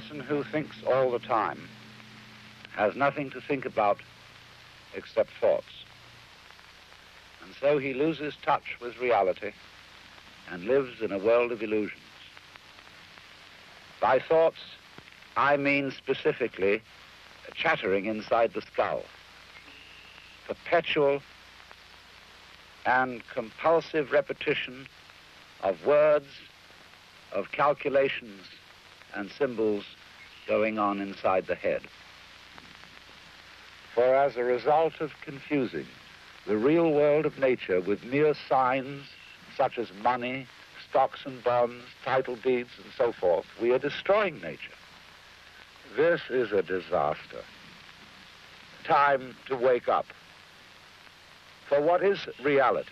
person who thinks all the time has nothing to think about except thoughts. And so he loses touch with reality and lives in a world of illusions. By thoughts, I mean specifically chattering inside the skull, perpetual and compulsive repetition of words, of calculations and symbols going on inside the head. For as a result of confusing the real world of nature with mere signs such as money, stocks and bonds, title deeds, and so forth, we are destroying nature. This is a disaster. Time to wake up. For what is reality?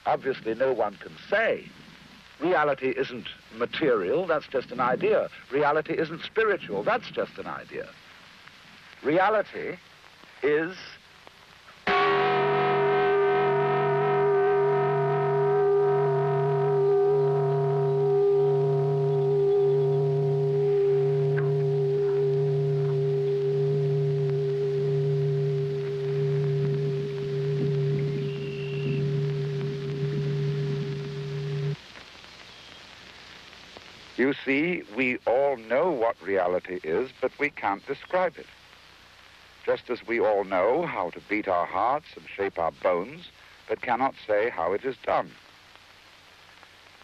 Obviously, no one can say. Reality isn't material, that's just an idea. Reality isn't spiritual, that's just an idea. Reality is You see, we all know what reality is, but we can't describe it. Just as we all know how to beat our hearts and shape our bones, but cannot say how it is done.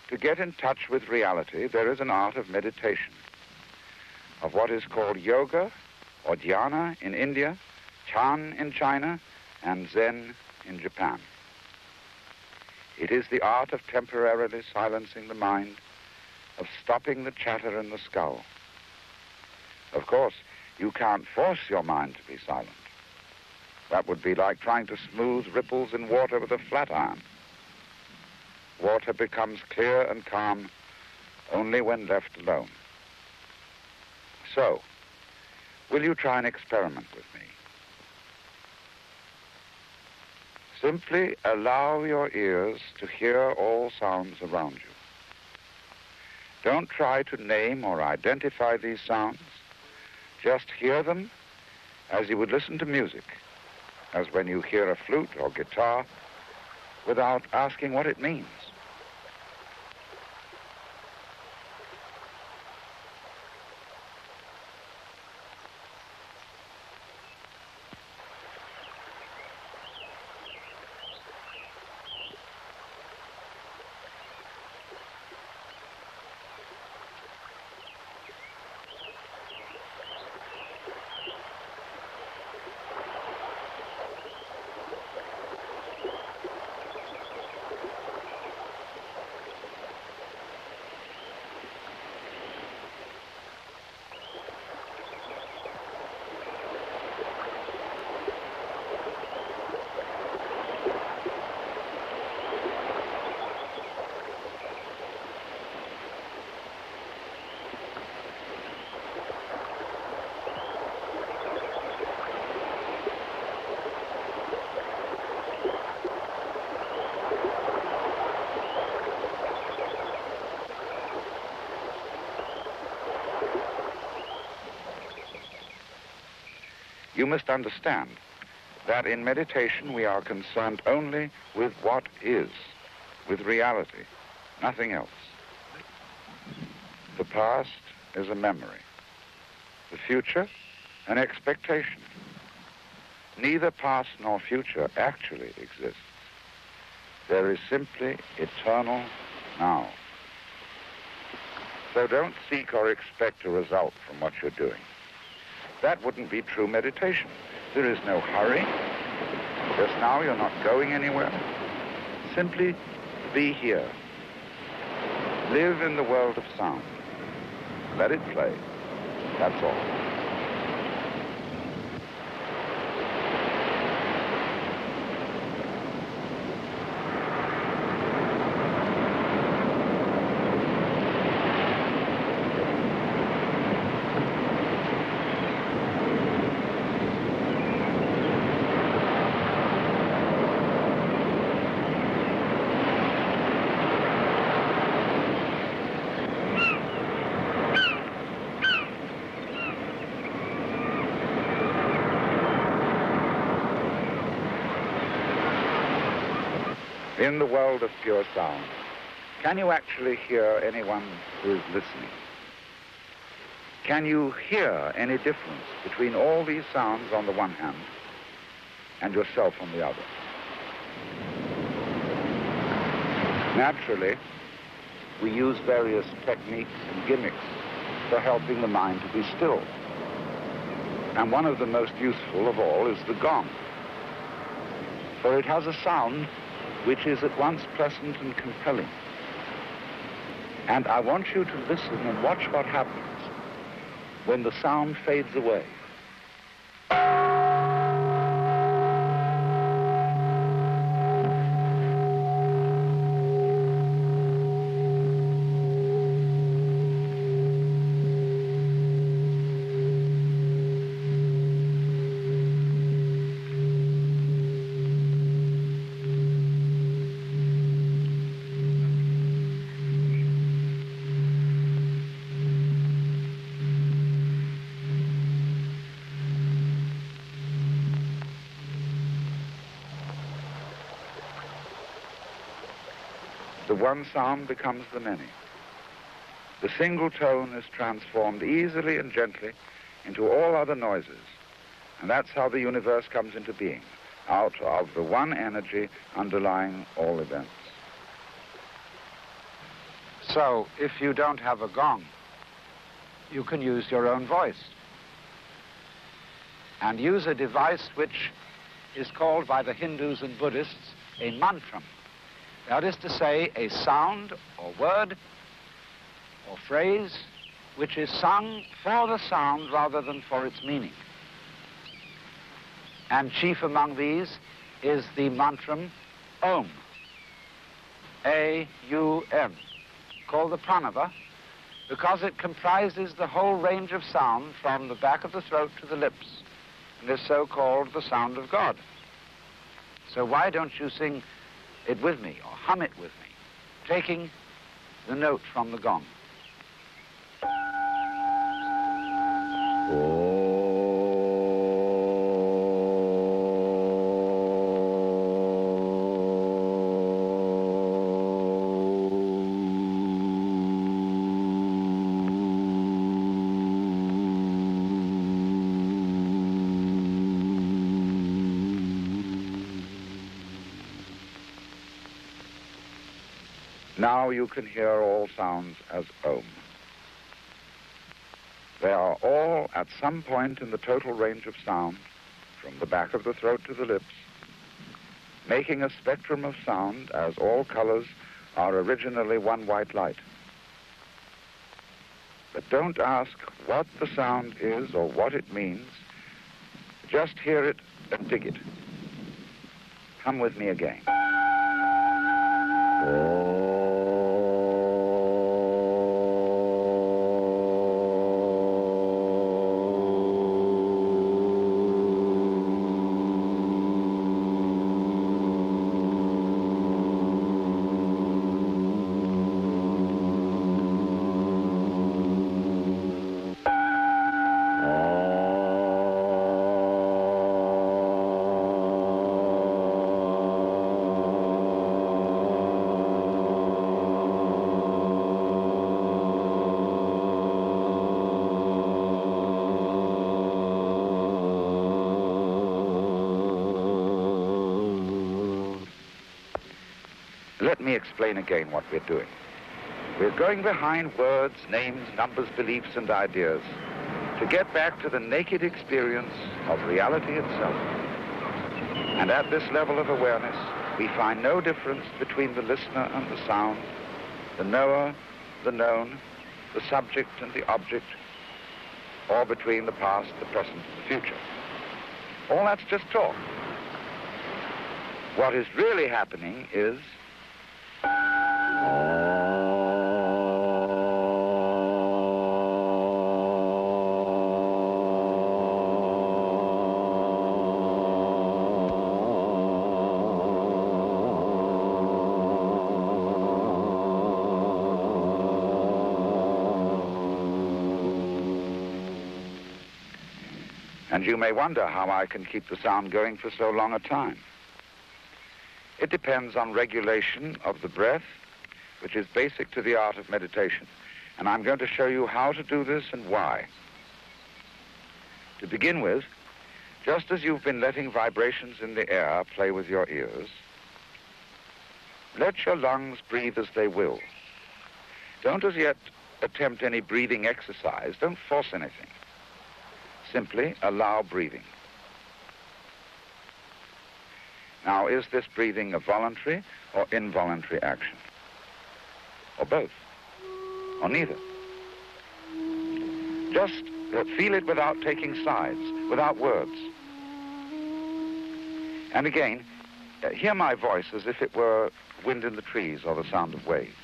To get in touch with reality, there is an art of meditation, of what is called yoga or dhyana in India, Chan in China, and Zen in Japan. It is the art of temporarily silencing the mind, of stopping the chatter in the skull. Of course, you can't force your mind to be silent. That would be like trying to smooth ripples in water with a flat iron. Water becomes clear and calm only when left alone. So, will you try an experiment with me? Simply allow your ears to hear all sounds around you. Don't try to name or identify these sounds. Just hear them as you would listen to music, as when you hear a flute or guitar, without asking what it means. You must understand that in meditation we are concerned only with what is, with reality, nothing else. The past is a memory, the future an expectation. Neither past nor future actually exists. There is simply eternal now. So don't seek or expect a result from what you're doing. That wouldn't be true meditation. There is no hurry. Just now you're not going anywhere. Simply be here. Live in the world of sound. Let it play. That's all. In the world of pure sound, can you actually hear anyone who is listening? Can you hear any difference between all these sounds on the one hand and yourself on the other? Naturally, we use various techniques and gimmicks for helping the mind to be still. And one of the most useful of all is the gong. For it has a sound which is at once pleasant and compelling. And I want you to listen and watch what happens when the sound fades away. The one sound becomes the many. The single tone is transformed easily and gently into all other noises. And that's how the universe comes into being, out of the one energy underlying all events. So, if you don't have a gong, you can use your own voice. And use a device which is called by the Hindus and Buddhists a mantram. That is to say, a sound or word or phrase which is sung for the sound rather than for its meaning. And chief among these is the mantram Om, A-U-M, called the pranava, because it comprises the whole range of sound from the back of the throat to the lips, and is so called the sound of God. So why don't you sing it with me, or hum it with me, taking the note from the gong. Now you can hear all sounds as Om. They are all at some point in the total range of sound, from the back of the throat to the lips, making a spectrum of sound as all colors are originally one white light. But don't ask what the sound is or what it means. Just hear it and dig it. Come with me again. Let me explain again what we're doing. We're going behind words, names, numbers, beliefs, and ideas to get back to the naked experience of reality itself. And at this level of awareness, we find no difference between the listener and the sound, the knower, the known, the subject and the object, or between the past, the present, and the future. All that's just talk. What is really happening is and you may wonder how I can keep the sound going for so long a time. It depends on regulation of the breath, which is basic to the art of meditation. And I'm going to show you how to do this and why. To begin with, just as you've been letting vibrations in the air play with your ears, let your lungs breathe as they will. Don't as yet attempt any breathing exercise. Don't force anything. Simply allow breathing. Now, is this breathing a voluntary or involuntary action? Or both? Or neither? Just feel it without taking sides, without words. And again, hear my voice as if it were wind in the trees or the sound of waves.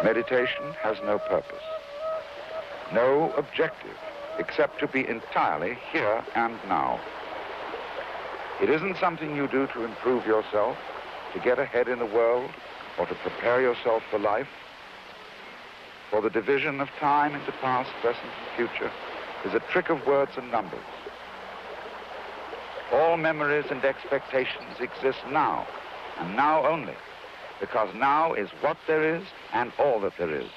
Meditation has no purpose, no objective, except to be entirely here and now. It isn't something you do to improve yourself, to get ahead in the world, or to prepare yourself for life. For the division of time into past, present, and future is a trick of words and numbers. All memories and expectations exist now, and now only, because now is what there is and all that there is.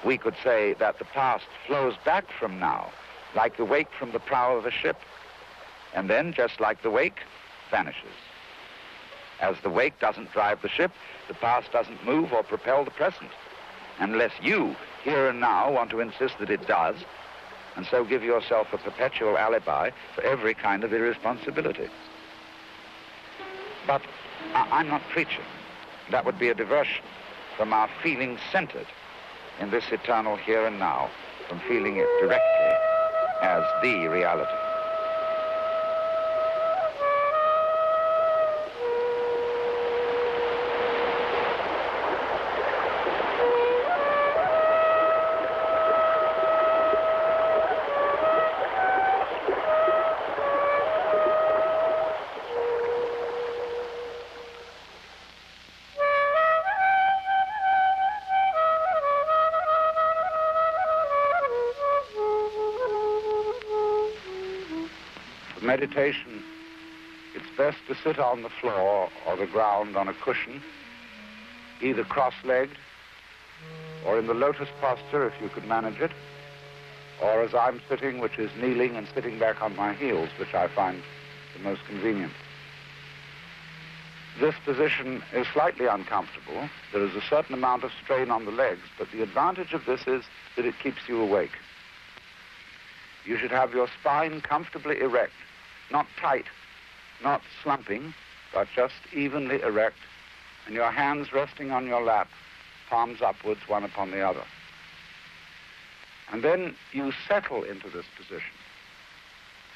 We could say that the past flows back from now, like the wake from the prow of a ship, and then, just like the wake, vanishes. As the wake doesn't drive the ship, the past doesn't move or propel the present, unless you, here and now, want to insist that it does, and so give yourself a perpetual alibi for every kind of irresponsibility. But I'm not preaching. That would be a diversion from our feeling centered in this eternal here and now, from feeling it directly as the reality. Meditation, it's best to sit on the floor or the ground on a cushion, either cross-legged or in the lotus posture if you could manage it, or as I'm sitting, which is kneeling and sitting back on my heels, which I find the most convenient. This position is slightly uncomfortable. There is a certain amount of strain on the legs, but the advantage of this is that it keeps you awake. You should have your spine comfortably erect. Not tight, not slumping, but just evenly erect, and your hands resting on your lap, palms upwards, one upon the other. And then you settle into this position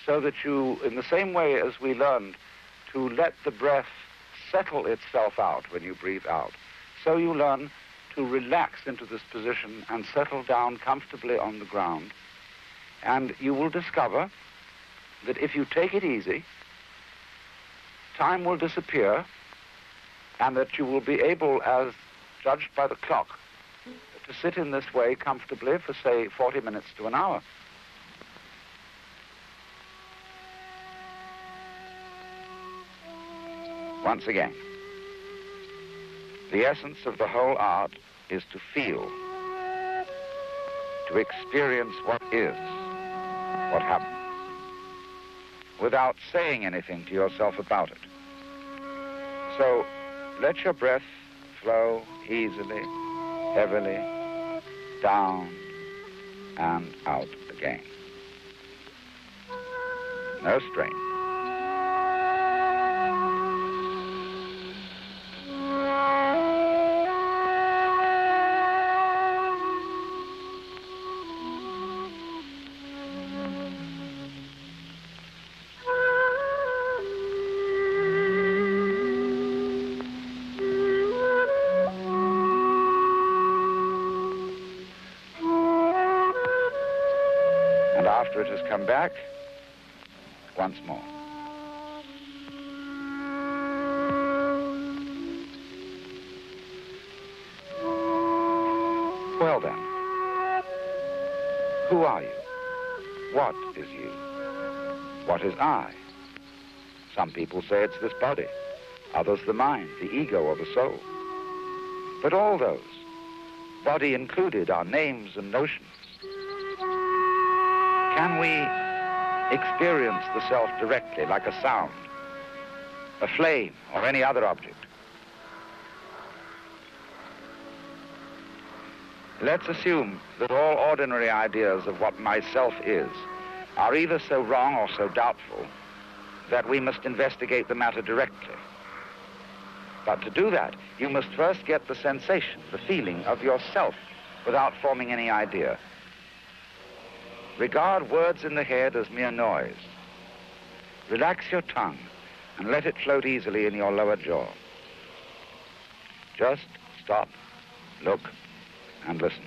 so that you, in the same way as we learned to let the breath settle itself out when you breathe out, so you learn to relax into this position and settle down comfortably on the ground. And you will discover that if you take it easy, time will disappear, and that you will be able, as judged by the clock, to sit in this way comfortably for, say, 40 minutes to an hour. Once again, the essence of the whole art is to feel, to experience what is, what happens, without saying anything to yourself about it. So let your breath flow easily, heavily, down and out again. No strain. after it has come back once more. Well then, who are you? What is you? What is I? Some people say it's this body, others the mind, the ego, or the soul. But all those, body included, are names and notions. Can we experience the self directly, like a sound, a flame, or any other object? Let's assume that all ordinary ideas of what myself is are either so wrong or so doubtful that we must investigate the matter directly. But to do that, you must first get the sensation, the feeling of yourself without forming any idea. Regard words in the head as mere noise. Relax your tongue and let it float easily in your lower jaw. Just stop, look, and listen.